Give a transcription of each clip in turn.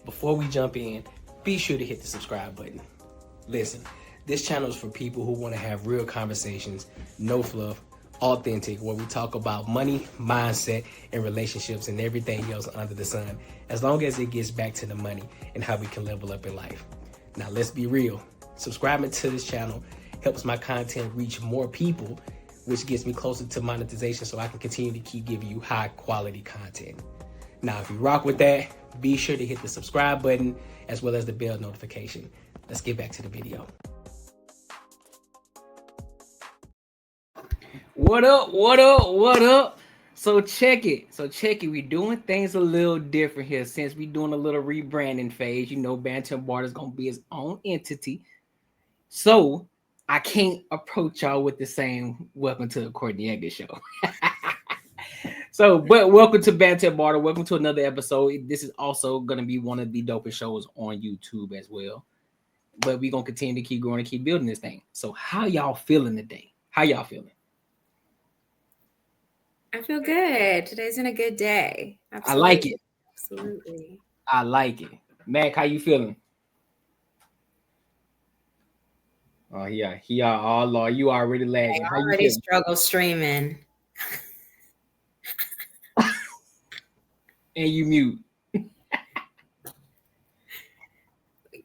before we jump in, be sure to hit the subscribe button. Listen, this channel is for people who want to have real conversations, no fluff, authentic, where we talk about money, mindset, and relationships and everything else under the sun, as long as it gets back to the money and how we can level up in life. Now, let's be real. Subscribing to this channel helps my content reach more people, which gets me closer to monetization so I can continue to keep giving you high quality content. Now, if you rock with that, be sure to hit the subscribe button as well as the bell notification. Let's get back to the video. What up? What up? What up? So check it. We're doing things a little different here since we're doing a little rebranding phase. You know, Banter and Barter is going to be its own entity. So I can't approach y'all with the same welcome to the Courtney Egger show. But welcome to Banter and Barter. Welcome to another episode. This is also going to be one of the dopest shows on YouTube as well. But we're going to continue to keep growing and keep building this thing. So how y'all feeling today? How y'all feeling? I feel good. Today's been a good day. Absolutely. I like it. Absolutely. I like it. Mac, how you feeling? Oh, yeah. Oh, Lord, you already lagging. I already struggle streaming. And you mute.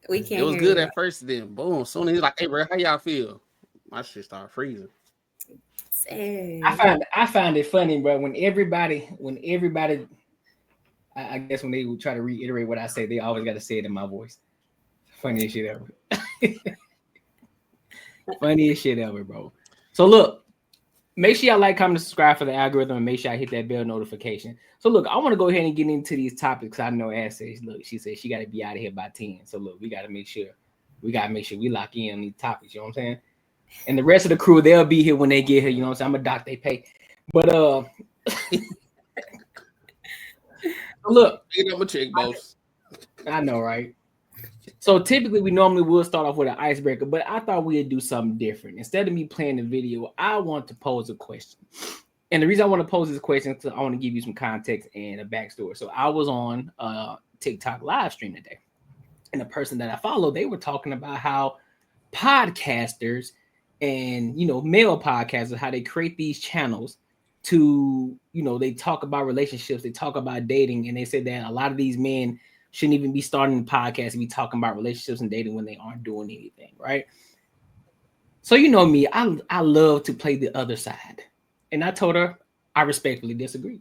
We can't. It was good at first, then boom. Soon as he's like, "Hey, bro, how y'all feel?" My shit started freezing. I find it funny, bro. When everybody, I guess when they would try to reiterate what I say, they always got to say it in my voice. Funniest shit ever. Funniest shit ever, bro. So look, make sure y'all like, comment, and subscribe for the algorithm, and make sure I hit that bell notification. So look, I want to go ahead and get into these topics. I know Ash says, look, she said she got to be out of here by 10. So look, we got to make sure we lock in on these topics. You know what I'm saying? And the rest of the crew, they'll be here when they get here. You know what I'm saying? I'm a doc, they pay. But look, I'm a chick, boss. I know, right? So typically we normally will start off with an icebreaker, but I thought we'd do something different. Instead of me playing the video, I want to pose a question. And the reason I want to pose this question is because I want to give you some context and a backstory. So I was on TikTok live stream today, and the person that I follow, they were talking about how podcasters and, you know, male podcasters, how they create these channels to, you know, they talk about relationships, they talk about dating, and they said that a lot of these men shouldn't even be starting the podcast and be talking about relationships and dating when they aren't doing anything, right? So you know me, I love to play the other side. And I told her I respectfully disagree,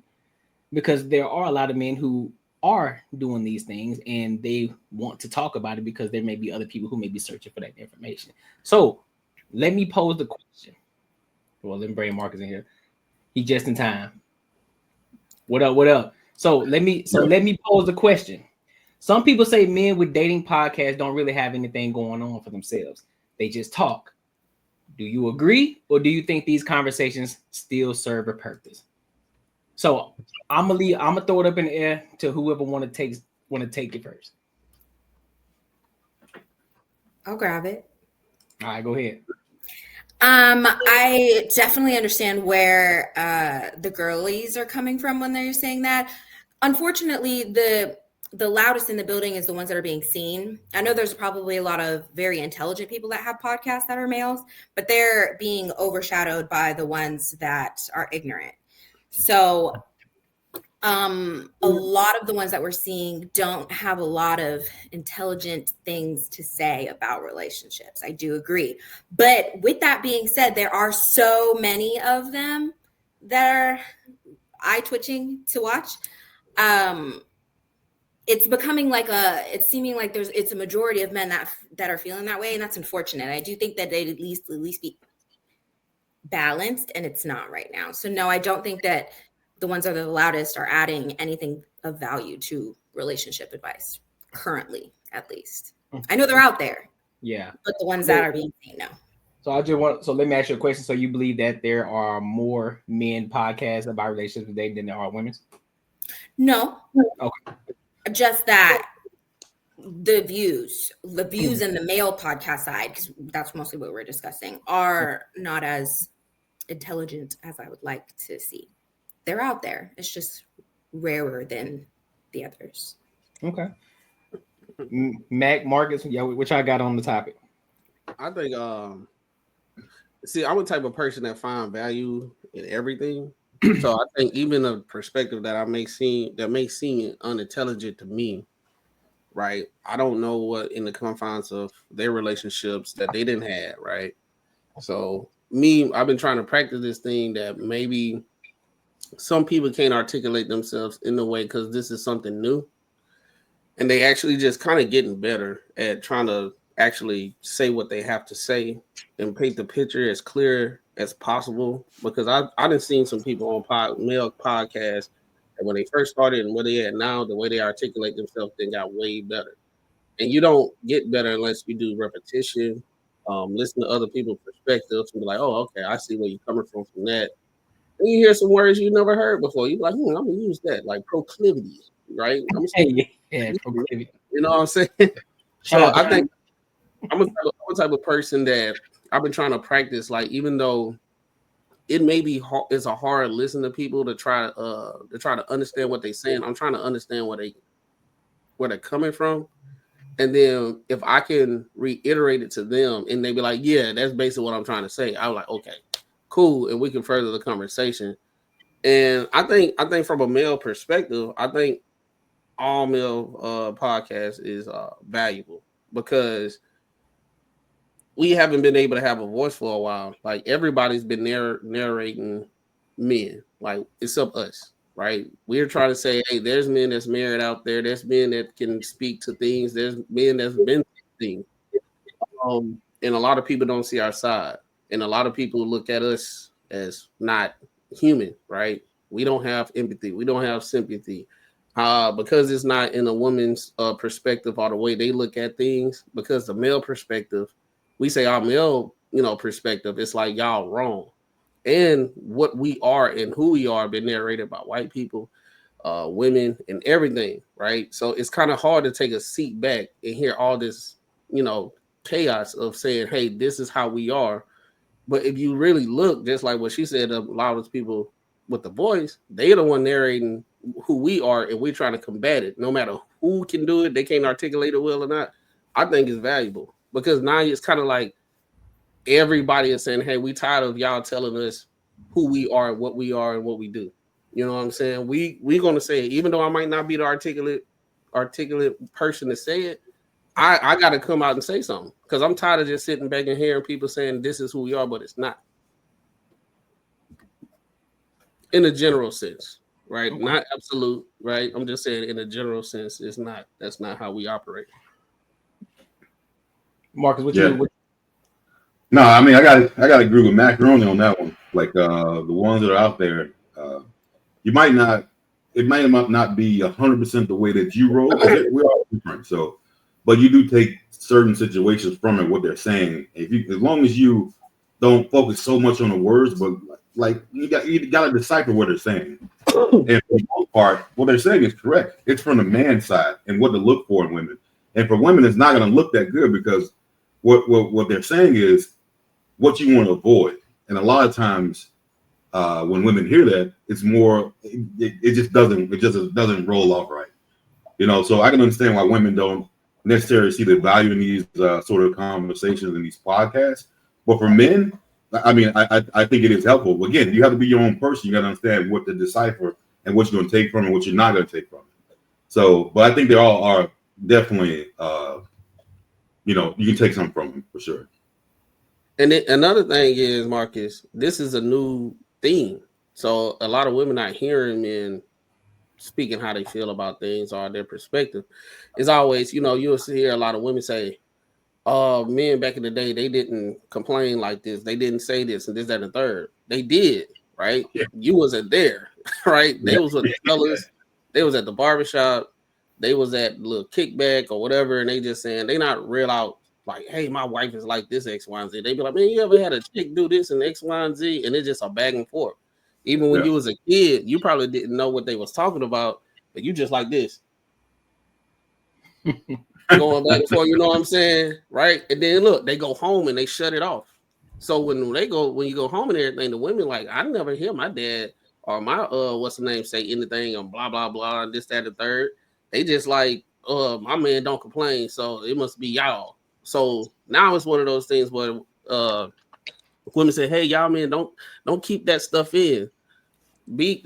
because there are a lot of men who are doing these things and they want to talk about it because there may be other people who may be searching for that information. So let me pose the question. Well, let me bring Marcus in here. He just in time. What up? So let me pose the question. Some people say men with dating podcasts don't really have anything going on for themselves. They just talk. Do you agree, or do you think these conversations still serve a purpose? So I'm gonna throw it up in the air to whoever want to take it first. I'll grab it. All right, go ahead. I definitely understand where the girlies are coming from when they're saying that. Unfortunately, the loudest in the building is the ones that are being seen. I know there's probably a lot of very intelligent people that have podcasts that are males, but they're being overshadowed by the ones that are ignorant. So a lot of the ones that we're seeing don't have a lot of intelligent things to say about relationships. I do agree. But with that being said, there are so many of them that are eye-twitching to watch. It's becoming it's seeming like it's a majority of men that are feeling that way, and that's unfortunate. I do think that they'd at least be balanced, and it's not right now. So no, I don't think that the ones that are the loudest are adding anything of value to relationship advice currently, at least. I know they're out there. Yeah. But the ones that are being seen, no. So let me ask you a question. So you believe that there are more men podcasts about relationships with dating than there are women? No. Okay. Just that the views in the male podcast side, because that's mostly what we're discussing, are not as intelligent as I would like to see. They're out there. It's just rarer than the others. Okay. Mac, Marcus, yeah, what y'all got on the topic? I think see, I'm the type of person that find value in everything. So I think even a perspective that may seem unintelligent to me, right? I don't know what in the confines of their relationships that they didn't have, right? So me, I've been trying to practice this thing that maybe some people can't articulate themselves in the way because this is something new. And they actually just kind of getting better at trying to actually say what they have to say and paint the picture as clear as possible. Because I done seen some people on male podcasts and when they first started and where they at now, the way they articulate themselves then got way better. And you don't get better unless you do repetition, listen to other people's perspectives and be like, oh, okay, I see where you're coming from that. And you hear some words you never heard before. You be like, I'm gonna use that, like proclivity, right? Yeah, proclivity. You know what I'm saying? Shout So out I to think I'm a type of person that I've been trying to practice. Like even though it may be hard, it's a hard listen to people to try to understand what they're saying. I'm trying to understand where they're coming from, and then if I can reiterate it to them, and they be like, "Yeah, that's basically what I'm trying to say." I'm like, "Okay, cool," and we can further the conversation. And I think from a male perspective, I think all male podcasts is valuable because we haven't been able to have a voice for a while. Like everybody's been narrating men, like except us, right? We're trying to say, hey, there's men that's married out there. There's men that can speak to things. There's men that's been through things. And a lot of people don't see our side, and a lot of people look at us as not human, right? We don't have empathy. We don't have sympathy. Because it's not in a woman's perspective or the way they look at things, because the male perspective, we say our male, perspective, it's like y'all wrong. And what we are and who we are been narrated by white people, women, and everything, right? So it's kind of hard to take a seat back and hear all this, chaos of saying, hey, this is how we are. But if you really look, just like what she said, a lot of people with the voice, they're the one narrating who we are, and we're trying to combat it. No matter who can do it, they can't articulate it well or not. I think it's valuable because now it's kind of like everybody is saying, hey, we tired of y'all telling us who we are, and what we do. You know what I'm saying? We're gonna say it, even though I might not be the articulate person to say it. I got to come out and say something because I'm tired of just sitting back and hearing people saying this is who we are, but it's not. In a general sense, right? Okay. Not absolute, right? I'm just saying in a general sense, it's not. That's not how we operate. Marcus, what you? No, I mean I got to agree with Macaroni on that one. Like the ones that are out there, you might not. It might not be 100% the way that you roll. We're all different, so. But you do take certain situations from it, what they're saying. As long as you don't focus so much on the words, but like you got to decipher what they're saying. And for the most part, what they're saying is correct. It's from the man's side and what to look for in women. And for women, it's not going to look that good because what they're saying is what you want to avoid. And a lot of times, when women hear that, it's more. It just doesn't roll off right. So I can understand why women don't necessarily see the value in these sort of conversations and these podcasts. But for men, I mean, I think it is helpful. Again, you have to be your own person. You got to understand what to decipher and what you're going to take from it and what you're not going to take from it. So, but I think they all are definitely, you can take something from them for sure. And then another thing is, Marcus, this is a new theme. So a lot of women are hearing men speaking how they feel about things or their perspective. It's always, you'll hear a lot of women say, men back in the day, they didn't complain like this. They didn't say this and this, that, and the third. They did, right? Yeah. You wasn't there, right? They was with the fellas. They was at the barbershop. They was at little kickback or whatever. And they just saying, they not real out like, hey, my wife is like this, X, Y, and Z. They be like, man, you ever had a chick do this and X, Y, and Z? And it's just a back and forth. Even when you was a kid, you probably didn't know what they was talking about, but you just like this. Going back and forth, you know what I'm saying? Right? And then look, they go home and they shut it off. So when you go home and everything, the women like, I never hear my dad or my what's the name say anything on blah blah blah and this, that, and the third. They just like my man don't complain, so it must be y'all. So now it's one of those things where women say, hey, y'all men, don't keep that stuff in.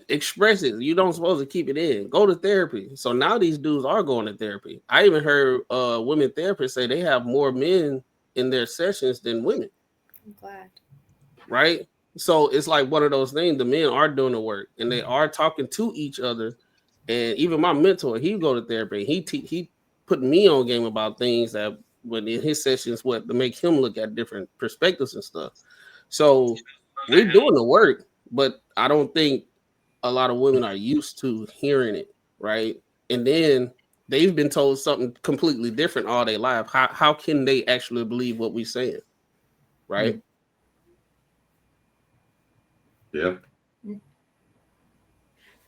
Express it. You don't supposed to keep it in. Go to therapy. So now these dudes are going to therapy. I even heard women therapists say they have more men in their sessions than women. I'm glad. Right? So it's like one of those things. The men are doing the work and they are talking to each other. And even my mentor, he go to therapy. He put me on game about things that when in his sessions, what to make him look at different perspectives and stuff. So we're doing the work, but I don't think a lot of women are used to hearing it, right? And then they've been told something completely different all their life. How can they actually believe what we're saying, right? Yeah.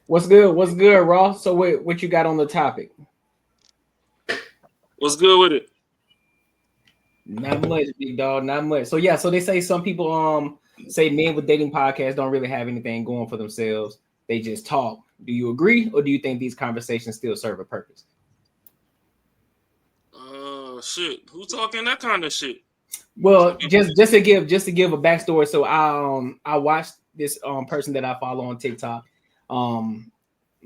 What's good? What's good, Ross? So what you got on the topic? What's good with it? Not much, big dog. Not much. So yeah, so they say some people say men with dating podcasts don't really have anything going for themselves. They just talk. Do you agree, or do you think these conversations still serve a purpose? Shit. Who talking that kind of shit? Well, just to give a backstory. So I watched this person that I follow on TikTok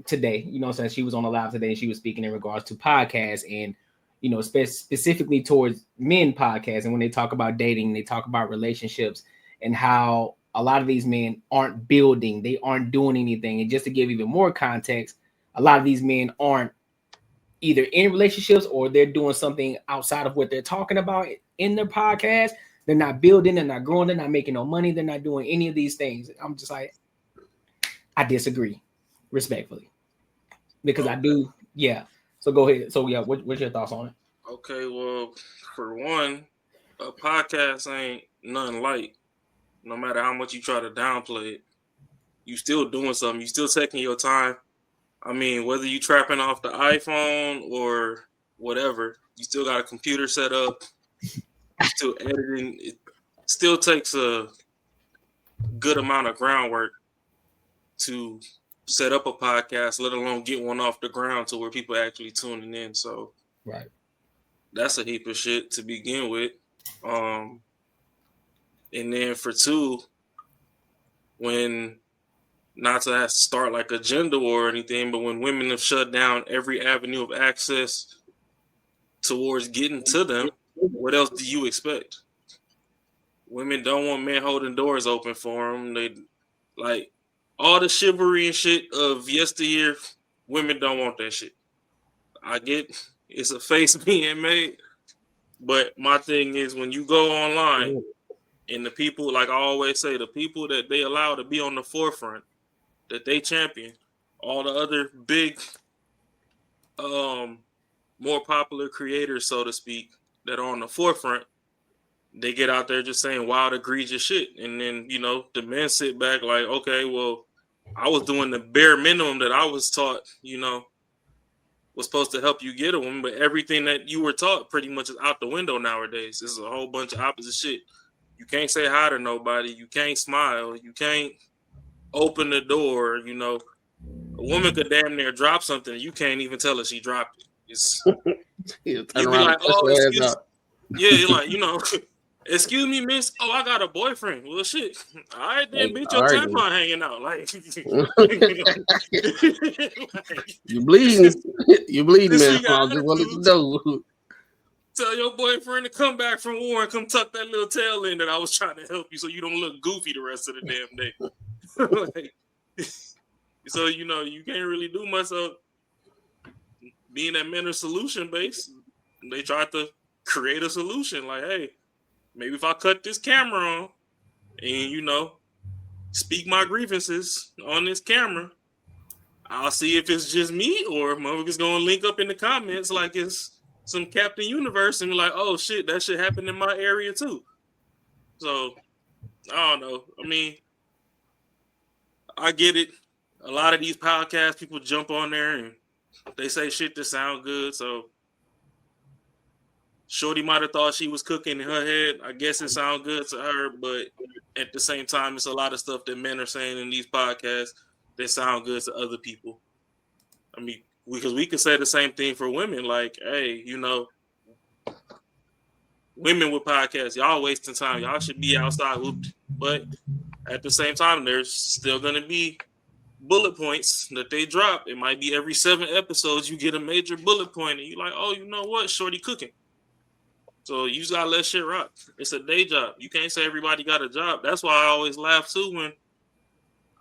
today. You know, since she was on the live today, and she was speaking in regards to podcasts and specifically towards men podcasts. And when they talk about dating, they talk about relationships and how a lot of these men aren't building, they aren't doing anything. And just to give even more context, a lot of these men aren't either in relationships or they're doing something outside of what they're talking about in their podcast. They're not building, they're not growing, they're not making no money, they're not doing any of these things. I'm just like, I disagree respectfully because I do. Yeah. So go ahead. So yeah, what's your thoughts on it? Okay, well, for one, a podcast ain't nothing light. No matter how much you try to downplay it, you still doing something. You still taking your time. I mean, whether you trapping off the iPhone or whatever, you still got a computer set up. You still editing. It still takes a good amount of groundwork to set up a podcast, let alone get one off the ground to where people are actually tuning in. So right, that's a heap of shit to begin with. And then for two, when not to start like a gender war or anything, but when women have shut down every avenue of access towards getting to them, what else do you expect? Women don't want men holding doors open for them. They like all the chivalry and shit of yesteryear. Women don't want that shit. I get it's a face being made, but my thing is when you go online and the people, like I always say, the people that they allow to be on the forefront, that they champion, all the other big, more popular creators, so to speak, that are on the forefront, they get out there just saying wild, egregious shit. And then, the men sit back like, okay, well, I was doing the bare minimum that I was taught, was supposed to help you get a woman, but everything that you were taught pretty much is out the window nowadays. This is a whole bunch of opposite shit. You can't say hi to nobody. You can't smile. You can't open the door. A woman could damn near drop something. You can't even tell her she dropped it. You be like, oh, excuse me. Yeah, you're like, excuse me, miss. Oh, I got a boyfriend. Well, shit. All right, then, bitch, your tampon hanging out. Like, you bleeding. You bleeding, man. I just wanted to know. Tell your boyfriend to come back from war and come tuck that little tail in that I was trying to help you so you don't look goofy the rest of the damn day. So, you can't really do much of being that men are solution based. They tried to create a solution like, hey, maybe if I cut this camera on and, speak my grievances on this camera, I'll see if it's just me or motherfuckers going to link up in the comments like it's some Captain Universe and be like, oh, shit, that shit happened in my area too. So, I don't know. I mean, I get it. A lot of these podcasts, people jump on there and they say shit that sound good. So, Shorty might have thought she was cooking in her head. I guess it sounds good to her, but at the same time, it's a lot of stuff that men are saying in these podcasts that sound good to other people. I mean, because we could say the same thing for women. Like, hey, you know, women with podcasts, y'all wasting time. Y'all should be outside. But at the same time, there's still going to be bullet points that they drop. It might be every 7 episodes you get a major bullet point, and you're like, oh, you know what? Shorty cooking. So you just got to let shit rock. It's a day job. You can't say everybody got a job. That's why I always laugh, too, when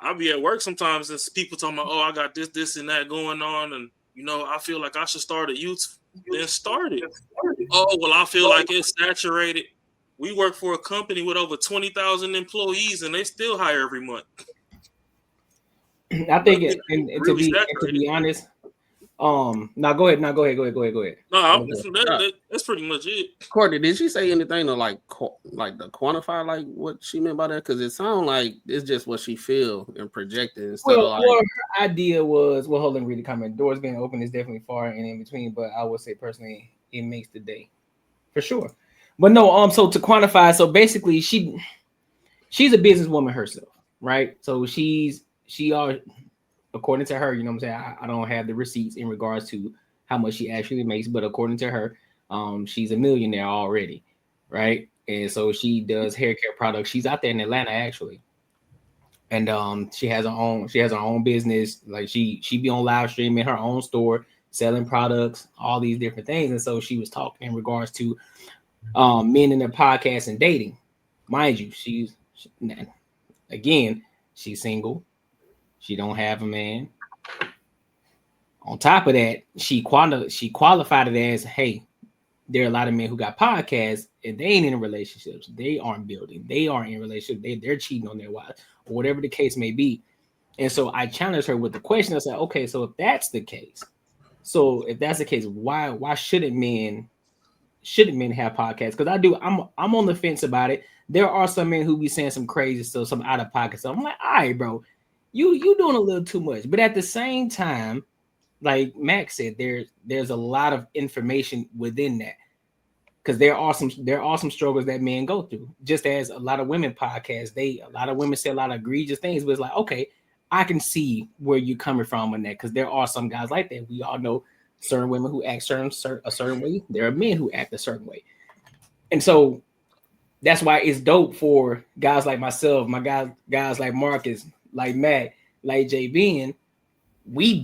I be at work sometimes and people talking about, oh, I got this, and that going on, and, you know, I feel like I should start a youth. Then start it. Oh, well, I feel like it's saturated. We work for a company with over 20,000 employees, and they still hire every month. I think and to be honest, now go ahead. Go ahead. No, that's pretty much it. Courtney, did she say anything to like to quantify like what she meant by that? Because it sounds like it's just what she feel and projecting instead of like. Well, her idea was hold on, read the comment. Doors being open is definitely far and in between, but I would say personally, it makes the day for sure. But no, so to quantify, so basically she's a businesswoman herself, right? So she according to her, you know what I'm saying? I don't have the receipts in regards to how much she actually makes, but according to her, she's a millionaire already, right? And so she does hair care products. She's out there in Atlanta actually. And she has her own business. Like she be on live stream in her own store, selling products, all these different things. And so she was talking in regards to men in the podcast and dating. Mind you, she's single. She don't have a man. On top of that, she qualified it as, hey, there are a lot of men who got podcasts and they ain't in relationships. They aren't building. They aren't in relationships. They're cheating on their wives or whatever the case may be. And so I challenged her with the question. I said, okay, so if that's the case, why shouldn't men have podcasts? Because I'm on the fence about it. There are some men who be saying some crazy stuff, some out of pocket stuff. I'm like, all right, bro. You doing a little too much. But at the same time, like Max said, there's a lot of information within that. Because there are some struggles that men go through. Just as a lot of women podcasts, a lot of women say a lot of egregious things, but it's like, okay, I can see where you're coming from on that. Because there are some guys like that. We all know certain women who act a certain way. There are men who act a certain way. And so that's why it's dope for guys like myself, my guys like Marcus, like Matt, like JB, and we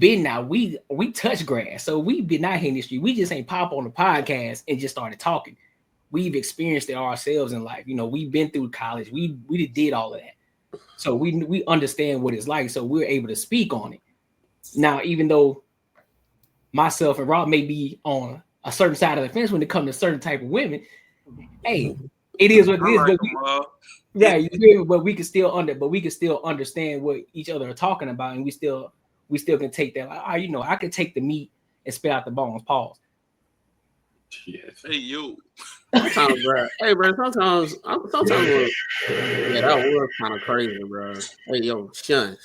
touch grass. So we've been out here in the street. We just ain't pop on the podcast and just started talking. We've experienced it ourselves in life. You know, we've been through college. We did all of that. So we understand what it's like. So we're able to speak on it. Now, even though myself and Rob may be on a certain side of the fence when it comes to certain type of women, hey, it is what it is. But we can still understand what each other are talking about, and we still can take that. Like, I could take the meat and spit out the bones. Pause. Yes. Hey yo. Sometimes, bro. Hey, bro. Sometimes, that was kind of crazy, bro. Hey, yo, Sean,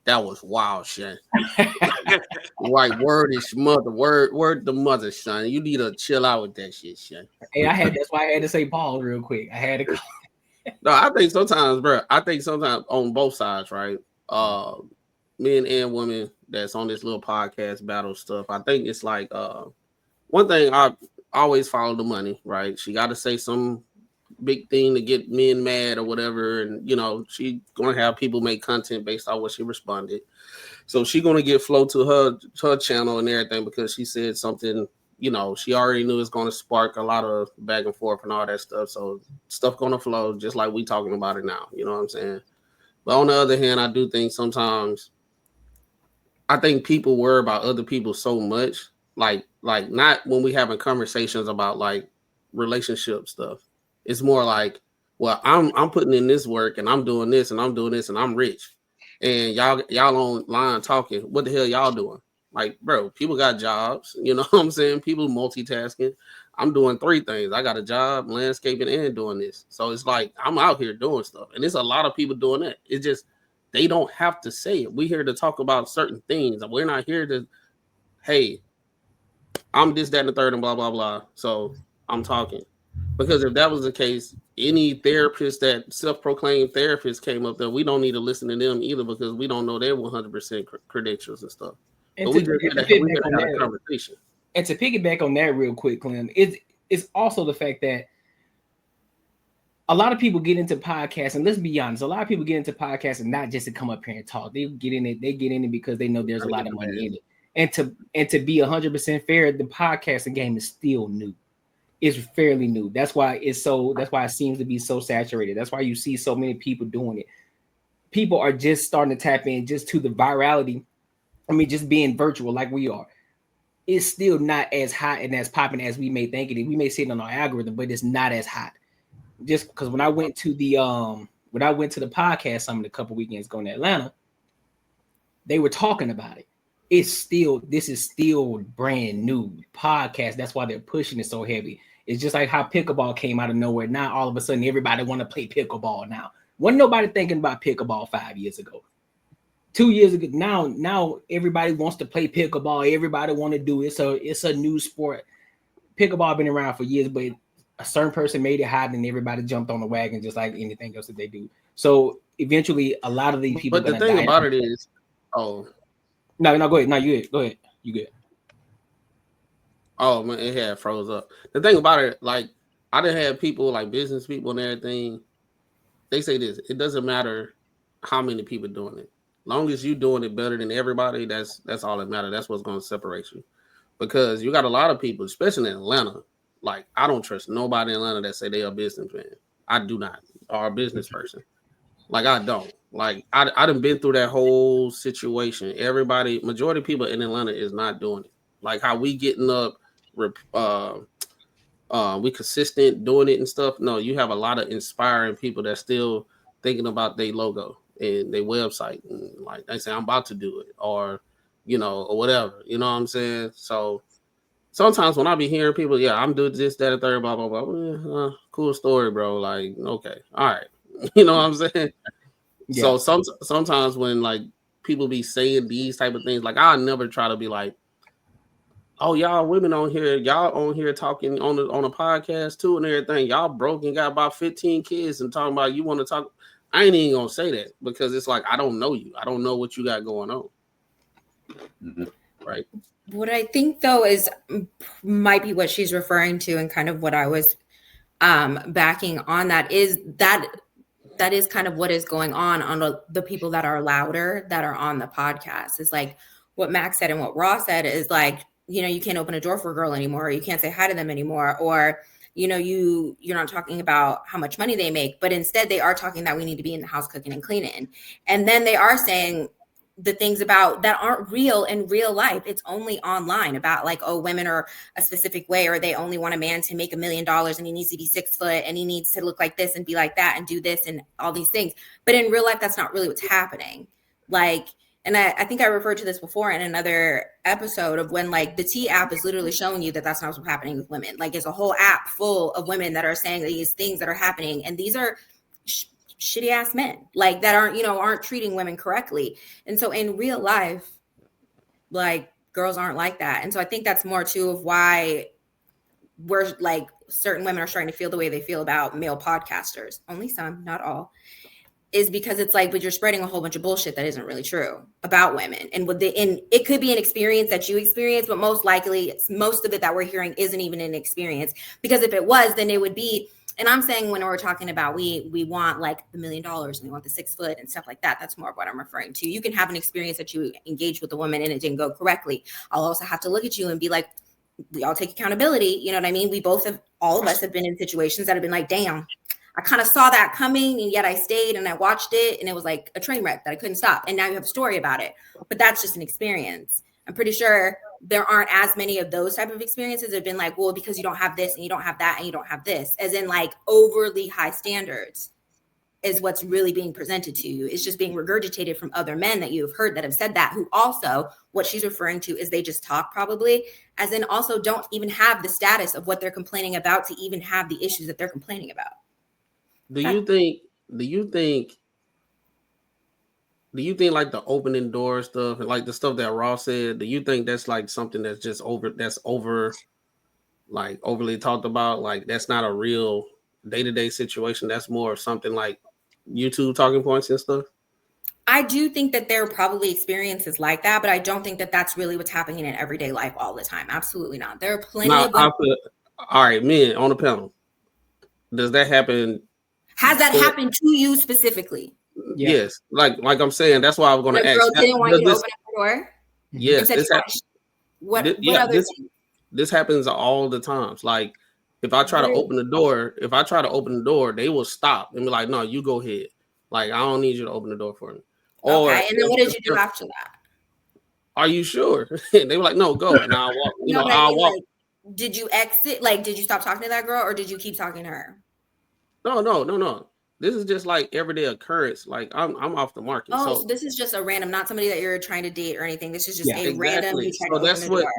that was wild, Sean. Right, word the mother, son. You need to chill out with that shit, Sean. Hey, that's why I had to say pause real quick. I had to. No, I think sometimes, bro. On both sides, right? Men and women that's on this little podcast battle stuff. I think it's like one thing I always follow the money, right? She got to say some big thing to get men mad or whatever, and you know she gonna have people make content based on what she responded. So she gonna get flow to her channel and everything because she said something. You know, she already knew it's gonna spark a lot of back and forth and all that stuff. So stuff gonna flow just like we talking about it now. You know what I'm saying? But on the other hand, I do think sometimes I think people worry about other people so much, like not when we having conversations about like relationship stuff. It's more like, well, I'm putting in this work and I'm doing this and I'm doing this and I'm rich, and y'all online talking. What the hell y'all doing? Like, bro, people got jobs. You know what I'm saying? People multitasking. I'm doing 3 things. I got a job, landscaping, and doing this. So it's like I'm out here doing stuff, and there's a lot of people doing that. It's just they don't have to say it. We're here to talk about certain things. We're not here to, hey, I'm this, that, and the third, and blah, blah, blah. So I'm talking. Because if that was the case, any therapist that self-proclaimed therapist came up there, we don't need to listen to them either because we don't know their 100% credentials and stuff. And But to, we just and had to a, we piggyback on had a that, conversation. and to piggyback on that real quick, Clem, it's also the fact that a lot of people get into podcasts, and let's be honest, a lot of people get into podcasts and not just to come up here and talk. They get in it because they know there's a lot of money in it. And to be 100% fair, the podcasting game is still new. It's fairly new. That's why it seems to be so saturated. That's why you see so many people doing it. People are just starting to tap in just to the virality. I mean, just being virtual like we are. It's still not as hot and as popping as we may think it is. We may see it on our algorithm, but it's not as hot. Just because when I went to the podcast summit a couple weekends ago in Atlanta, they were talking about it. This is still brand new podcast. That's why they're pushing it so heavy. It's just like how pickleball came out of nowhere. Now all of a sudden everybody want to play pickleball now. Wasn't nobody thinking about pickleball 5 years ago. 2 years ago, now everybody wants to play pickleball. Everybody want to do it. So it's a new sport. Pickleball been around for years, but a certain person made it hot and everybody jumped on the wagon just like anything else that they do. So eventually a lot of these people. But the thing about it is, no, go ahead. No, you good. Go ahead. You good. Oh man, it had froze up. The thing about it, like I done had people like business people and everything. They say this: it doesn't matter how many people doing it, long as you doing it better than everybody. That's all that matters. That's what's going to separate you, because you got a lot of people, especially in Atlanta. Like I don't trust nobody in Atlanta that say they are a businessman. I do not, or a business person. Like I don't. Like I done been through that whole situation. Everybody, majority of people in Atlanta is not doing it. Like how we getting up. We consistent doing it and stuff. No, you have a lot of inspiring people that still thinking about their logo and their website, and like they say I'm about to do it, or or whatever, you know what I'm saying? So sometimes when I be hearing people, yeah, I'm doing this, that, and third, blah blah blah, cool story, bro. Like, okay, all right. You know what I'm saying? Yeah. So sometimes when like people be saying these type of things, like I never try to be like, oh, y'all women on here talking on a podcast too and everything. Y'all broke and got about 15 kids and talking about you want to talk. I ain't even gonna say that because it's like I don't know you. I don't know what you got going on. Mm-hmm. Right. What I think though is might be what she's referring to, and kind of what I was backing on that is kind of what is going on the people that are louder that are on the podcast. Is like what Max said and what Ross said is like, you can't open a door for a girl anymore, or you can't say hi to them anymore, or you're not talking about how much money they make, but instead they are talking that we need to be in the house cooking and cleaning, and then they are saying the things about that aren't real in real life. It's only online about like, oh, women are a specific way, or they only want a man to make $1 million and he needs to be 6 foot and he needs to look like this and be like that and do this and all these things. But in real life, that's not really what's happening. Like, and I think I referred to this before in another episode of when like the T app is literally showing you that that's not what's happening with women. Like it's a whole app full of women that are saying these things that are happening. And these are shitty ass men like that aren't treating women correctly. And so in real life, like girls aren't like that. And so I think that's more too of why we're like certain women are starting to feel the way they feel about male podcasters. Only some, not all. Is because it's like, but you're spreading a whole bunch of bullshit that isn't really true about women. And it could be an experience that you experience, but most likely most of it that we're hearing isn't even an experience. Because if it was, then it would be. And I'm saying when we're talking about we want like $1 million and we want the 6 foot and stuff like that, that's more of what I'm referring to. You can have an experience that you engage with a woman and it didn't go correctly. I'll also have to look at you and be like, we all take accountability. You know what I mean? All of us have been in situations that have been like, damn, I kind of saw that coming and yet I stayed and I watched it and it was like a train wreck that I couldn't stop. And now you have a story about it, but that's just an experience. I'm pretty sure there aren't as many of those type of experiences that have been like, well, because you don't have this and you don't have that and you don't have this, as in like overly high standards is what's really being presented to you. It's just being regurgitated from other men that you've heard that have said that, who also what she's referring to is they just talk probably, as in also don't even have the status of what they're complaining about to even have the issues that they're complaining about. Do you think like the opening door stuff and like the stuff that Ross said, do you think that's like something that's just overly talked about? Like that's not a real day-to-day situation. That's more of something like YouTube talking points and stuff. I do think that there are probably experiences like that, but I don't think that that's really what's happening in everyday life all the time. Absolutely not. There are plenty Now, of women. all right, men on the panel. Does that happen? Has that happened to you specifically? Yeah. Yes. Like I'm saying, that's why I was going to ask. Girl didn't want you to open up the door. Yes. What other things? This happens all the times. Like if I try to open the door, they will stop and be like, "No, you go ahead. Like I don't need you to open the door for me." Okay, and then what did you do after that? Are you sure? They were like, "No, go." And I'll walk. I'll walk. Like, did you exit? Like, did you stop talking to that girl, or did you keep talking to her? No. This is just like everyday occurrence. Like I'm off the market. Oh, so this is just a random, not somebody that you're trying to date or anything. This is just random. So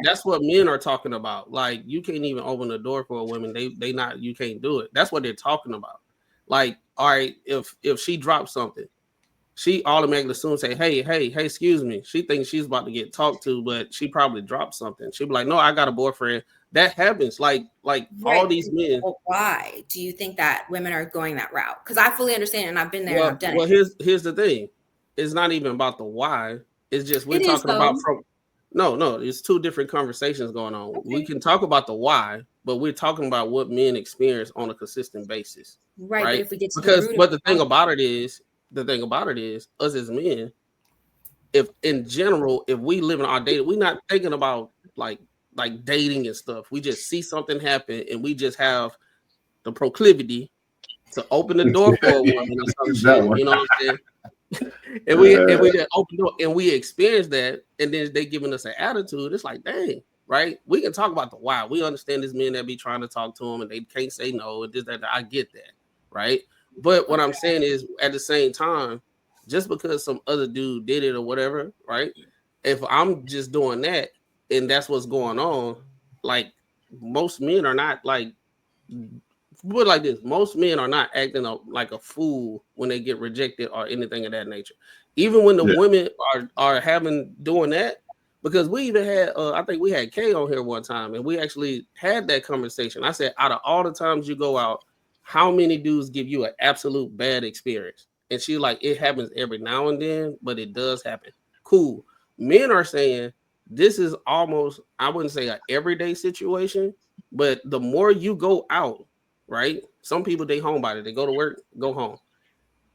that's what men are talking about. Like you can't even open the door for a woman. You can't do it. That's what they're talking about. Like, all right, if she drops something, she automatically assumes say, hey, excuse me. She thinks she's about to get talked to, but she probably dropped something. She'll be like, no, I got a boyfriend. That happens. Like all these men. Well, why do you think that women are going that route? Because I fully understand, and I've been there. Well, and I've done it. Here's the thing. It's not even about the why. It's just we're talking about No, it's two different conversations going on. Okay. We can talk about the why, but we're talking about what men experience on a consistent basis. Right. But if we get to the thing about it is, us as men, if in general, if we live in our dating, we're not thinking about like dating and stuff. We just see something happen and we just have the proclivity to open the door for a woman or some shit. You know what I'm saying? and we just open the door and we experience that, and then they giving us an attitude. It's like, dang, right? We can talk about the why. We understand these men that be trying to talk to them and they can't say no and this, that. I get that, right? But what I'm saying is, at the same time, just because some other dude did it or whatever, right? If I'm just doing that and that's what's going on, like most men are not like, put it like this: most men are not acting like a fool when they get rejected or anything of that nature. Even when the women are doing that, because we even had, I think we had Kay on here one time, and we actually had that conversation. I said, out of all the times you go out, how many dudes give you an absolute bad experience? And she's like, it happens every now and then, but it does happen. Cool. Men are saying this is almost, I wouldn't say an everyday situation, but the more you go out, right? Some people, they homebody, they go to work, go home.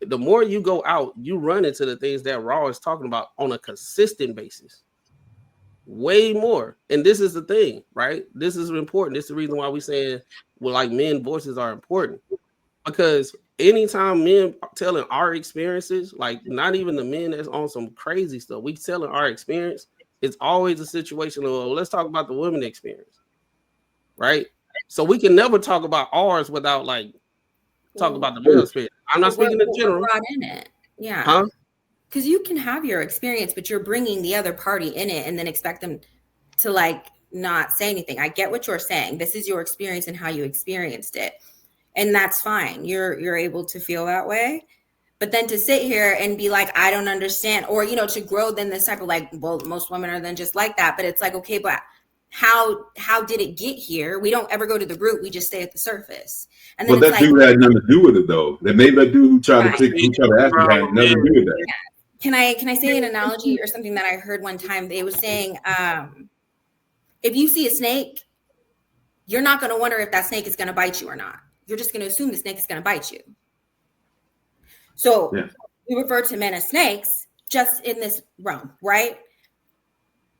The more you go out, you run into the things that Raw is talking about on a consistent basis. Way more. And this is the thing, right? This is important. This is the reason why we saying, well, like, men voices are important. Because anytime men telling our experiences, like not even the men that's on some crazy stuff, we telling our experience, it's always a situation of, well, let's talk about the women experience, right? So we can never talk about ours without like talk about the male experience. I'm not speaking in general. Brought in it. Yeah. Huh? Because you can have your experience, but you're bringing the other party in it and then expect them to like not say anything. I get what you're saying. This is your experience and how you experienced it. And that's fine. You're able to feel that way. But then to sit here and be like, I don't understand, or, you know, to grow then this type of like, well, most women are then just like that. But it's like, okay, but how did it get here? We don't ever go to the root. We just stay at the surface. And then that dude had nothing to do with it, though. That maybe that dude who tried to ask you had nothing to do with that. Can I say an analogy or something that I heard one time? They were saying, if you see a snake, you're not going to wonder if that snake is going to bite you or not. You're just going to assume the snake is going to bite you. So we refer to men as snakes just in this realm, right?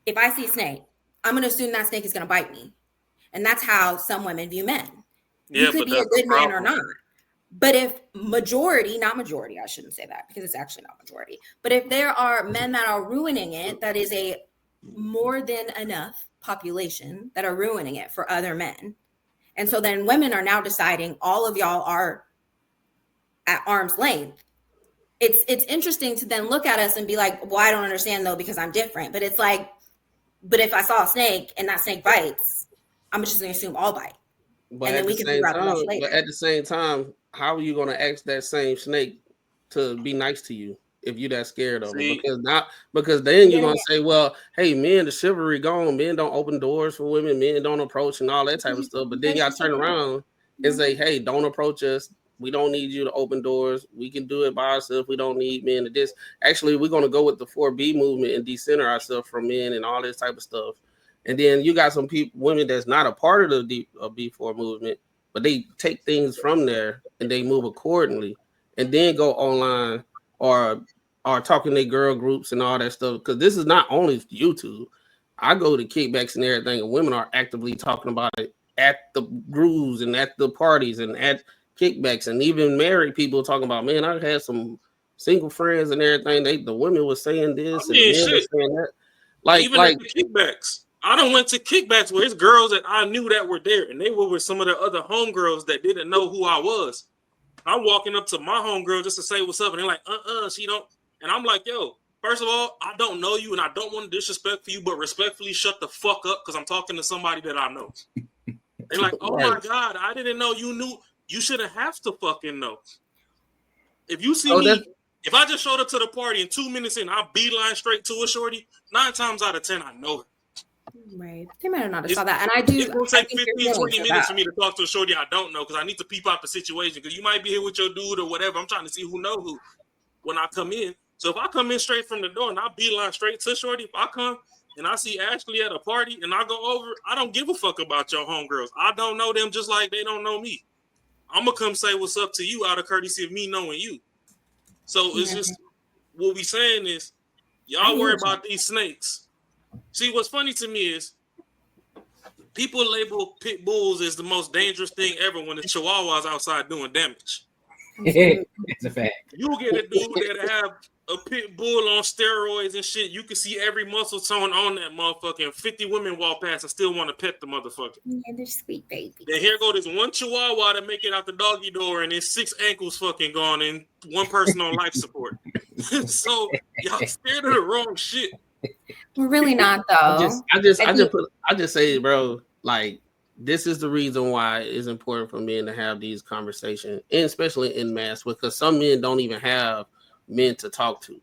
If I see a snake, I'm going to assume that snake is going to bite me. And that's how some women view men. Yeah, you could be a good man or not. But if not majority, I shouldn't say that because it's actually not majority. But if there are men that are ruining it, that is a more than enough population that are ruining it for other men. And so then women are now deciding all of y'all are at arm's length. It's interesting to then look at us and be like, well, I don't understand though, because I'm different. But it's like, but if I saw a snake and that snake bites, I'm just going to assume all bite. But and then we can figure out the rest later. But at the same time, how are you going to ask that same snake to be nice to you if you're that scared of it? Because then you're going to say, well, hey, men, the chivalry gone. Men don't open doors for women. Men don't approach and all that type of stuff. But then y'all turn around and say, hey, don't approach us. We don't need you to open doors. We can do it by ourselves. We don't need men to this. Actually, we're going to go with the 4B movement and decenter ourselves from men and all this type of stuff. And then you got some women that's not a part of the B4 movement, but they take things from there and they move accordingly, and then go online or are talking to girl groups and all that stuff. Because this is not only YouTube. I go to kickbacks and everything, and women are actively talking about it at the grooves and at the parties and at kickbacks, and even married people talking about, man, I had some single friends and everything. The women were saying this and the men were saying that. Even at the kickbacks. I done went to kickbacks where it's girls that I knew that were there, and they were with some of the other homegirls that didn't know who I was. I'm walking up to my homegirl just to say what's up, and they're like, she don't. And I'm like, yo, first of all, I don't know you, and I don't want to disrespect you, but respectfully shut the fuck up because I'm talking to somebody that I know. They're like, oh my God, I didn't know you knew. You shouldn't have to fucking know. If you see me, if I just showed up to the party and 2 minutes in, I beeline straight to a shorty, 9 times out of 10, I know her. Right. They might have not saw that. And I do. It's going to take 15, 20 minutes for me to talk to a shorty I don't know because I need to peep out the situation because you might be here with your dude or whatever. I'm trying to see who know who when I come in. So if I come in straight from the door and I beeline straight to shorty, if I come and I see Ashley at a party and I go over, I don't give a fuck about your homegirls. I don't know them just like they don't know me. I'm going to come say what's up to you out of courtessy of me knowing you. So it's just what we saying is y'all worry about these snakes. See, what's funny to me is people label pit bulls as the most dangerous thing ever when the chihuahuas outside doing damage. It's a fact. You get a dude that have a pit bull on steroids and shit. You can see every muscle tone on that motherfucker, and 50 women walk past and still want to pet the motherfucker. Yeah, they're sweet babies. Then here go this one chihuahua to make it out the doggy door, and his 6 ankles fucking gone, and one person on life support. So y'all scared of the wrong shit. We're really not, though. I just say, bro, like, this is the reason why it's important for men to have these conversations, and especially in mass, because some men don't even have men to talk to.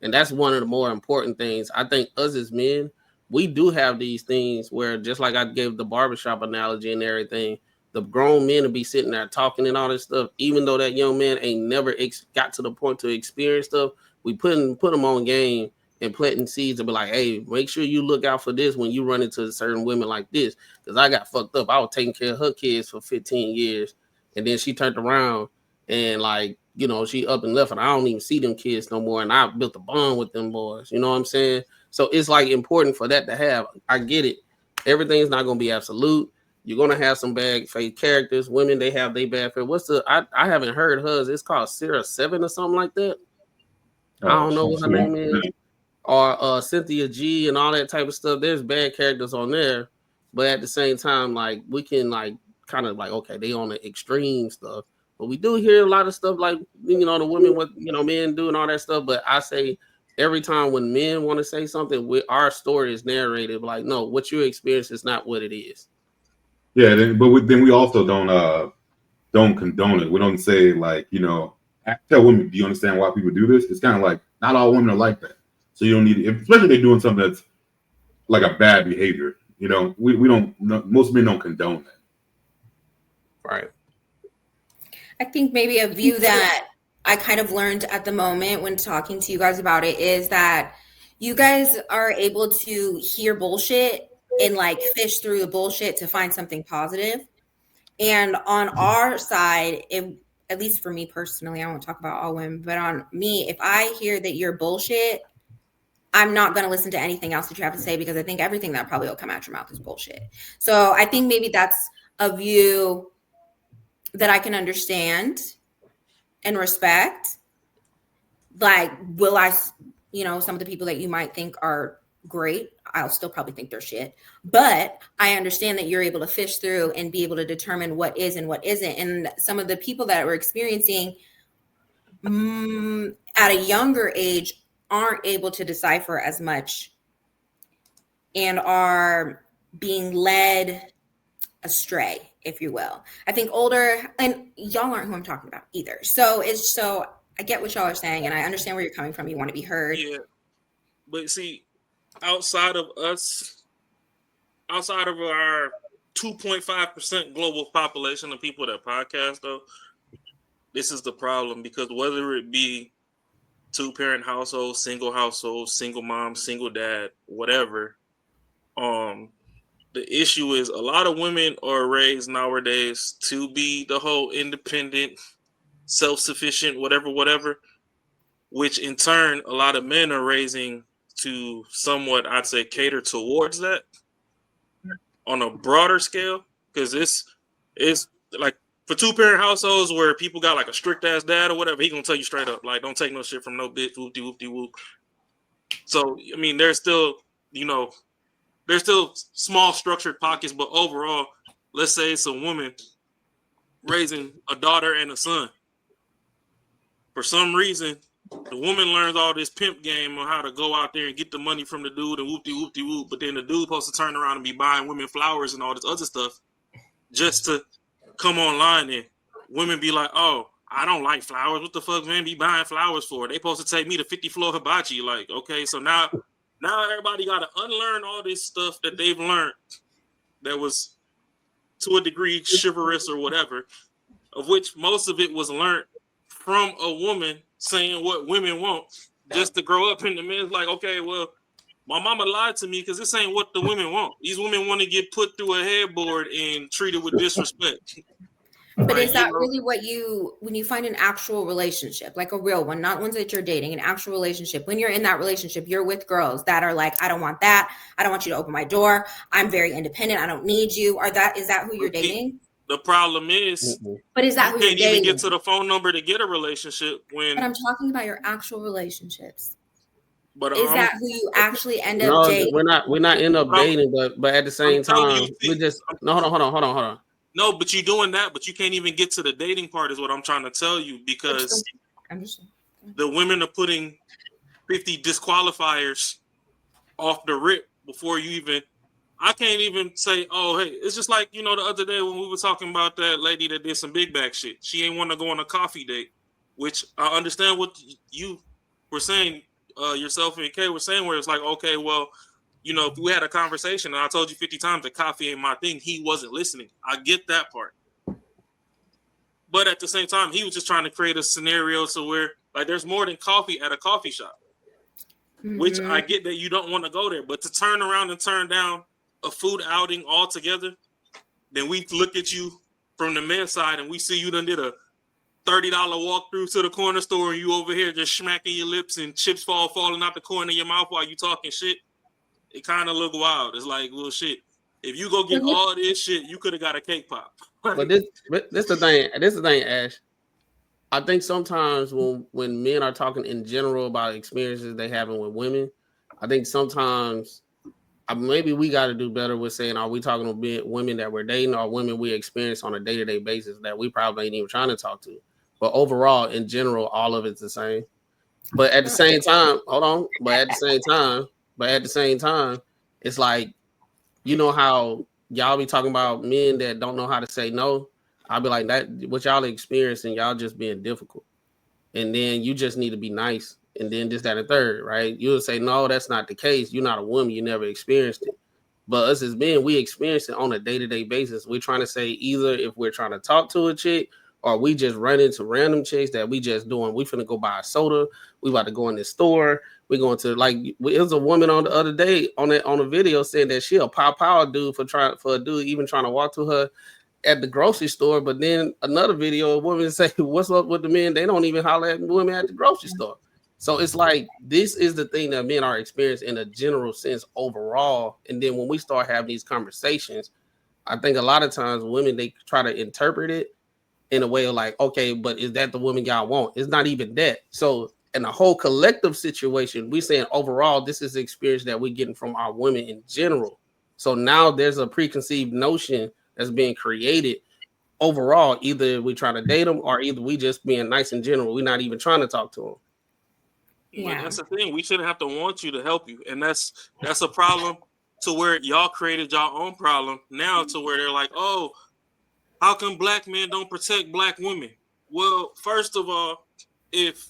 And that's one of the more important things. I think us as men, we do have these things where, just like I gave the barbershop analogy and everything, the grown men will be sitting there talking and all this stuff, even though that young man ain't never got to the point to experience stuff. We put them on game and planting seeds and be like, hey, make sure you look out for this when you run into certain women like this. Because I got fucked up. I was taking care of her kids for 15 years. And then she turned around and, like, you know, she up and left, and I don't even see them kids no more. And I built a bond with them boys. You know what I'm saying? So it's like important for that to have. I get it. Everything's not going to be absolute. You're going to have some bad fake characters. Women, they have their bad fake. I haven't heard hers. It's called Sarah 7 or something like that. I don't know what her name is. Or Cynthia G and all that type of stuff. There's bad characters on there, but at the same time, like, we can, like, kind of like, okay, they on the extreme stuff, but we do hear a lot of stuff like, you know, the women, what, you know, men doing all that stuff. But I say every time when men want to say something, our story is narrated, like, no, what you experience is not what it is. Yeah, but then we also don't condone it. We don't say, like, you know, tell women, do you understand why people do this? It's kind of like, not all women are like that. So you don't need, especially if they're doing something that's like a bad behavior. You know, we don't. Most men don't condone that. Right. I think maybe a view that I kind of learned at the moment when talking to you guys about it is that you guys are able to hear bullshit and, like, fish through the bullshit to find something positive. And on our side, at least for me personally, I won't talk about all women, but on me, if I hear that you're bullshit, I'm not going to listen to anything else that you have to say, because I think everything that probably will come out your mouth is bullshit. So I think maybe that's a view that I can understand and respect. Like, will I, you know, some of the people that you might think are great, I'll still probably think they're shit. But I understand that you're able to fish through and be able to determine what is and what isn't. And some of the people that we're experiencing at a younger age aren't able to decipher as much and are being led astray, if you will. I think older, and y'all aren't who I'm talking about either. So I get what y'all are saying, and I understand where you're coming from. You want to be heard. Yeah. But see, outside of us, outside of our 2.5% global population of people that podcast, though, this is the problem, because whether it be 2-parent household, single mom, single dad, whatever, the issue is a lot of women are raised nowadays to be the whole independent, self-sufficient, whatever, which in turn a lot of men are raising to somewhat, I'd say, cater towards that on a broader scale, because it's like for 2-parent households where people got like a strict ass dad or whatever, he gonna tell you straight up, like, don't take no shit from no bitch, whoop de whoop de whoop. So I mean, there's still small structured pockets, but overall, let's say it's a woman raising a daughter and a son. For some reason, the woman learns all this pimp game on how to go out there and get the money from the dude and whoop de whoop, but then the dude supposed to turn around and be buying women flowers and all this other stuff just to come online, and women be like, oh, I don't like flowers. What the fuck, man, be buying flowers for? They supposed to take me to 50 Floor Hibachi. Like, okay, so now everybody got to unlearn all this stuff that they've learned that was to a degree chivalrous or whatever, of which most of it was learned from a woman saying what women want, just to grow up in the men's like, okay, well, my mama lied to me because this ain't what the women want. These women want to get put through a headboard and treated with disrespect. But Like, is that really what when you find an actual relationship, like a real one, not ones that you're dating, an actual relationship, when you're in that relationship, you're with girls that are like, I don't want that. I don't want you to open my door. I'm very independent. I don't need you. Is that who you're dating? The problem is, but is that who you're dating? You can't even get to the phone number to get a relationship when. But I'm talking about your actual relationships. But is that who you actually end up dating? We're not end up dating, but at the same time, we just hold on. No, but you're doing that, but you can't even get to the dating part is what I'm trying to tell you, because the women are putting 50 disqualifiers off the rip before you even. I can't even say, oh, hey, it's just like, the other day when we were talking about that lady that did some big back shit. She ain't want to go on a coffee date, which I understand what you were saying, yourself and Kay were saying, where it's like, okay, well, if we had a conversation and I told you 50 times that coffee ain't my thing, he wasn't listening. I get that part. But at the same time, he was just trying to create a scenario so where, like, there's more than coffee at a coffee shop, which I get that you don't want to go there. But to turn around and turn down a food outing altogether, then we look at you from the men's side and we see you done did a $30 walkthrough to the corner store and you over here just smacking your lips and chips falling out the corner of your mouth while you talking shit. It kind of look wild. It's like, well, shit. If you go get all this shit, you could have got a cake pop. But this the thing. This is the thing, Ash. I think sometimes when men are talking in general about experiences they having with women, I think sometimes maybe we got to do better with saying, are we talking about women that we're dating or women we experience on a day-to-day basis that we probably ain't even trying to talk to? But overall, in general, all of it's the same. But at the same time, But at the same time, it's like, how y'all be talking about men that don't know how to say no. I'll be like, that what y'all experiencing, y'all just being difficult. And then you just need to be nice. And then this, that, and third, right? You'll say, no, that's not the case. You're not a woman. You never experienced it. But us as men, we experience it on a day-to-day basis. We're trying to say either if we're trying to talk to a chick or we just run into random chicks that we just doing. We finna go buy a soda. We about to go in this store. We're going to, like, it was a woman on the other day on a video saying that she a power dude for a dude even trying to walk to her at the grocery store. But then another video, a woman say, what's up with the men? They don't even holler at women at the grocery store. So it's like, this is the thing that men are experiencing in a general sense overall. And then when we start having these conversations, I think a lot of times women, they try to interpret it in a way of like, okay, but is that the woman y'all want? It's not even that. So in a whole collective situation, we saying overall, this is the experience that we're getting from our women in general. So now there's a preconceived notion that's being created overall. Either we try to date them or either we just being nice in general. We're not even trying to talk to them. Yeah. But that's the thing. We shouldn't have to want you to help you. And that's a problem to where y'all created y'all own problem now to where they're like, oh, how come black men don't protect black women? Well, first of all, if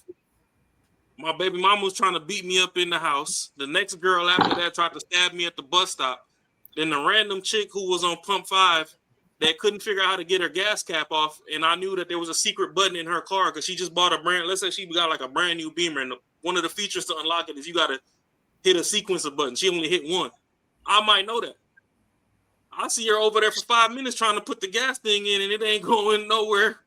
my baby mama was trying to beat me up in the house, the next girl after that tried to stab me at the bus stop, then the random chick who was on pump 5 that couldn't figure out how to get her gas cap off, and I knew that there was a secret button in her car because she just bought a brand. Let's say she got like a brand new Beamer, and one of the features to unlock it is you got to hit a sequence of buttons. She only hit one. I might know that. I see her over there for 5 minutes trying to put the gas thing in, and it ain't going nowhere.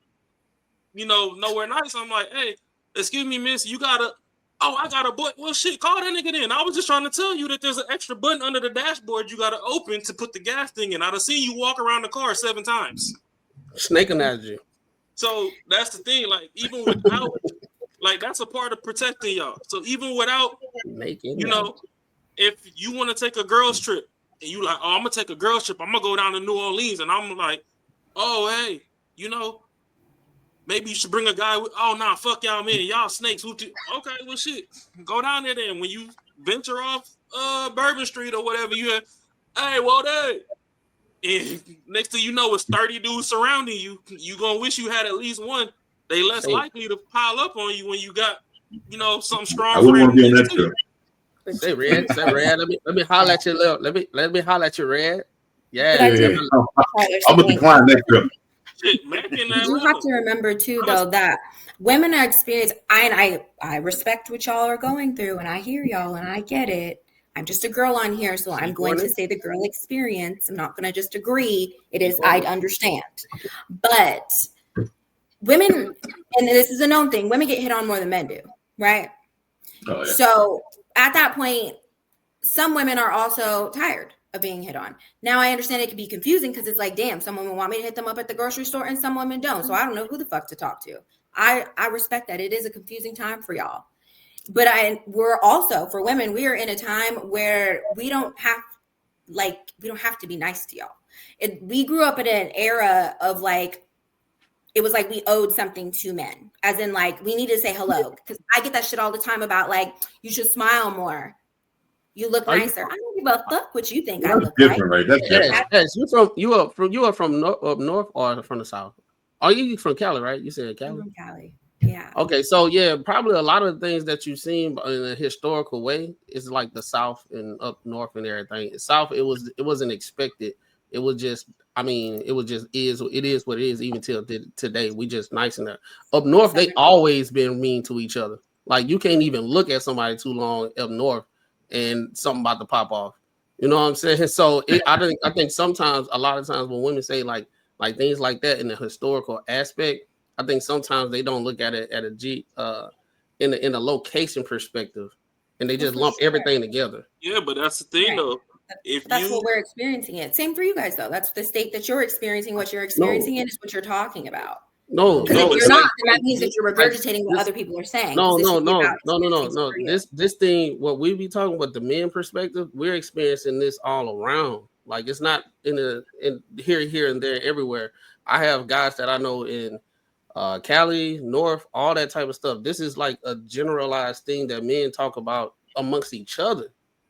Nowhere nice. I'm like, hey, excuse me, miss, you gotta. Oh, I got a button. Well, shit, call that nigga in. I was just trying to tell you that there's an extra button under the dashboard you got to open to put the gas thing in. I'd have seen you walk around the car 7 times. Snake analogy. So that's the thing. Like, even without, like, that's a part of protecting y'all. So even without, if you want to take a girls trip and you like, oh, I'm going to take a girls trip. I'm going to go down to New Orleans. And I'm like, oh, hey, maybe you should bring a guy with, oh, nah, fuck y'all, man. Y'all snakes. Okay, well, shit. Go down there then. When you venture off Bourbon Street or whatever, you have, hey, well, hey. And next thing you know, it's 30 dudes surrounding you. You going to wish you had at least one. They less likely to pile up on you when you got, something strong. I wouldn't want to be on that trip. Say Red. Let me holler at you, let me holler at you, Red. Yeah. I'm gonna decline next trip. You have to remember too, though, that women are experienced. I respect what y'all are going through, and I hear y'all, and I get it. I'm just a girl on here, so I'm going to say the girl experience. I'm not going to just agree. It is, I understand, but women, and this is a known thing, women get hit on more than men do, right? Oh, yeah. So at that point, some women are also tired of being hit on. Now I understand it can be confusing because it's like, damn, some women want me to hit them up at the grocery store and some women don't. So I don't know who the fuck to talk to. I respect that. It is a confusing time for y'all. But we're also, for women, we are in a time where we don't have to be nice to y'all. We grew up in an era of it was like we owed something to men, as in like we need to say hello. Because I get that shit all the time about you should smile more. You look nicer. I don't give a fuck what you think I look like. Right? That's different. Yes. You are from up north or from the south? Are you from Cali, right? You said Cali. I'm from Cali. Yeah. Okay, so yeah, probably a lot of the things that you've seen in a historical way is like the South and up north and everything. South, it wasn't expected. It was just, it is what it is. Even till today, we just nice in there. Up north, they always been mean to each other. Like you can't even look at somebody too long up north and something about to pop off. You know what I'm saying? So I think sometimes, a lot of times when women say like things like that in the historical aspect, I think sometimes they don't look at it at in a location perspective, and they just lump everything together. Yeah, but that's the thing though. That's what we're experiencing. It same for you guys though. That's the state that you're experiencing. What you're experiencing is what you're talking about. No. If you're not, then that means that you're regurgitating what other people are saying. No. This thing, what we be talking about, the men perspective, we're experiencing this all around. Like it's not in here and there everywhere. I have guys that I know in Cali, North, all that type of stuff. This is like a generalized thing that men talk about amongst each other.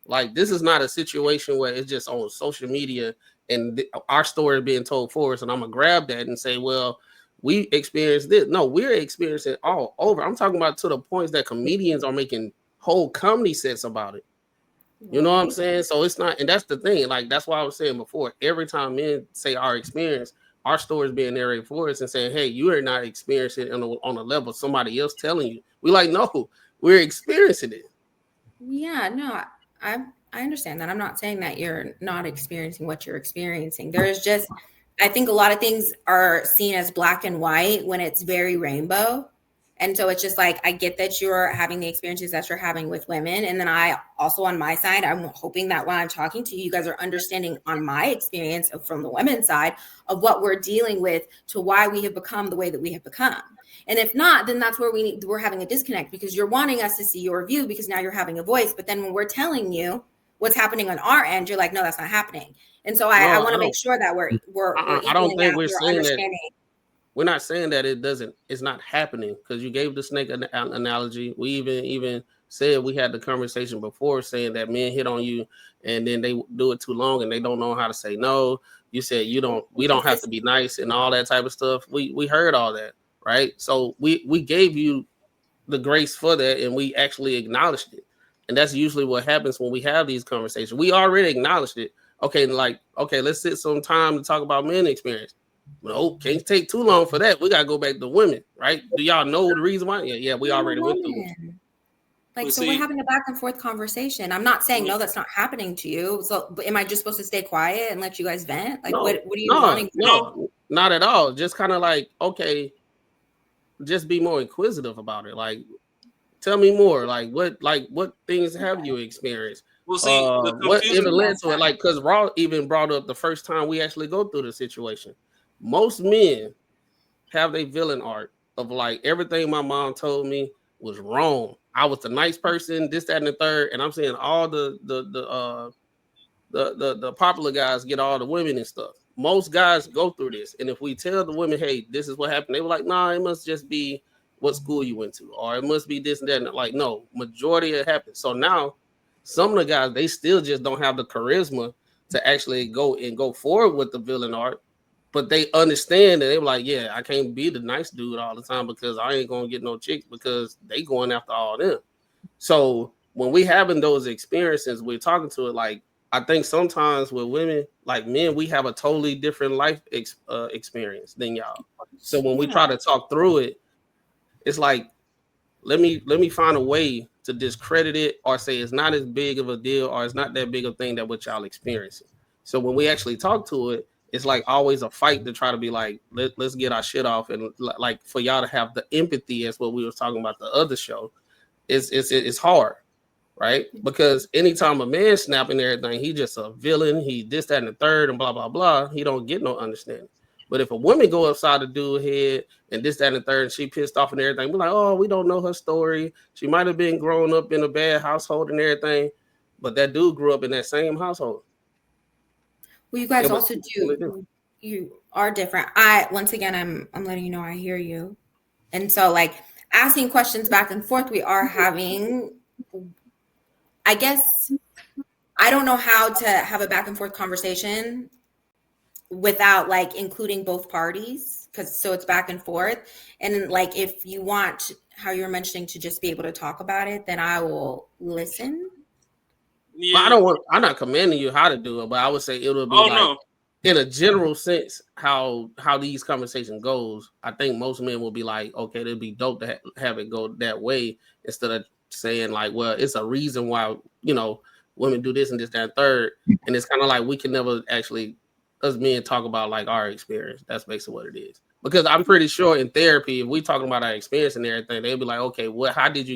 Like this is not a situation where it's just on social media and our story being told for us, and I'm gonna grab that and say, well, we experienced this. No, we're experiencing it all over. I'm talking about to the points that comedians are making whole comedy sets about it. You know what I'm saying? So it's not, and that's the thing. Like that's why I was saying before. Every time men say our experience, our story is being narrated for us and saying, hey, you are not experiencing it on a level somebody else telling you. We like, no, we're experiencing it. Yeah, no, I understand that. I'm not saying that you're not experiencing what you're experiencing. There is just, I think a lot of things are seen as black and white when it's very rainbow. And so it's just like, I get that you're having the experiences that you're having with women. And then I also, on my side, I'm hoping that when I'm talking to you, you guys are understanding on my experience from the women's side of what we're dealing with to why we have become the way that we have become. And if not, then that's where we're having a disconnect because you're wanting us to see your view because now you're having a voice. But then when we're telling you what's happening on our end, you're like, no, that's not happening. And so I want to make sure that we're I don't think we're saying that. We're not saying that it's not happening because you gave the snake analogy. We even said we had the conversation before saying that men hit on you and then they do it too long and they don't know how to say no. You said we don't have to be nice and all that type of stuff. We heard all that, right? So we gave you the grace for that and we actually acknowledged it. And that's usually what happens when we have these conversations. We already acknowledged it, okay, like, okay, let's sit some time to talk about men experience. No, can't take too long for that. We gotta go back to women, right? Do y'all know the reason why? Yeah, we already went through it. Like, so we're having a back and forth conversation. I'm not saying no, that's not happening to you. So am I just supposed to stay quiet and let you guys vent? Like, what are you wanting? No, not at all. Just kind of like, okay, just be more inquisitive about it. Like, tell me more. Like, what things have you experienced? Well, see, what even led to it? Like, because Raw even brought up the first time we actually go through the situation. Most men have a villain arc of like everything my mom told me was wrong. I was the nice person, this, that, and the third, and I'm saying all the popular guys get all the women and stuff. Most guys go through this, and if we tell the women, "Hey, this is what happened," they were like, "Nah, it must just be what school you went to, or it must be this and that." And like, no, majority of it happens. So now, some of the guys they still just don't have the charisma to actually go forward with the villain arc. But they understand that they're like, yeah, I can't be the nice dude all the time because I ain't gonna get no chicks because they going after all them. So when we having those experiences, we're talking to it like I think sometimes with women, like men, we have a totally different life experience than y'all. So when we try to talk through it, it's like let me find a way to discredit it or say it's not as big of a deal or it's not that big of a thing that what y'all experiencing. So when we actually talk to it, it's like always a fight to try to be like, let's get our shit off. And like for y'all to have the empathy as what we were talking about the other show, it's hard, right? Because anytime a man snapping everything, he just a villain, he this, that, and the third, and blah, blah, blah, he don't get no understanding. But if a woman go upside the dude head and this, that, and the third, and she pissed off and everything, we're like, oh, we don't know her story. She might have been grown up in a bad household and everything, but that dude grew up in that same household. Well, you guys also do. You are different. Once again, I'm letting you know I hear you, and so like asking questions back and forth. We are having. I guess I don't know how to have a back and forth conversation without like including both parties because so it's back and forth. And like if you want how you're mentioning to just be able to talk about it, then I will listen. Yeah. I'm not commanding you how to do it, but I would say it would be in a general sense how these conversations goes. I think most men will be like, okay, it'd be dope to have it go that way instead of saying like, well, it's a reason why women do this and this, that, and third. And it's kind of like we can never actually us men talk about like our experience. That's basically what it is. Because I'm pretty sure in therapy, if we talking about our experience and everything, they'll be like, okay, how did you get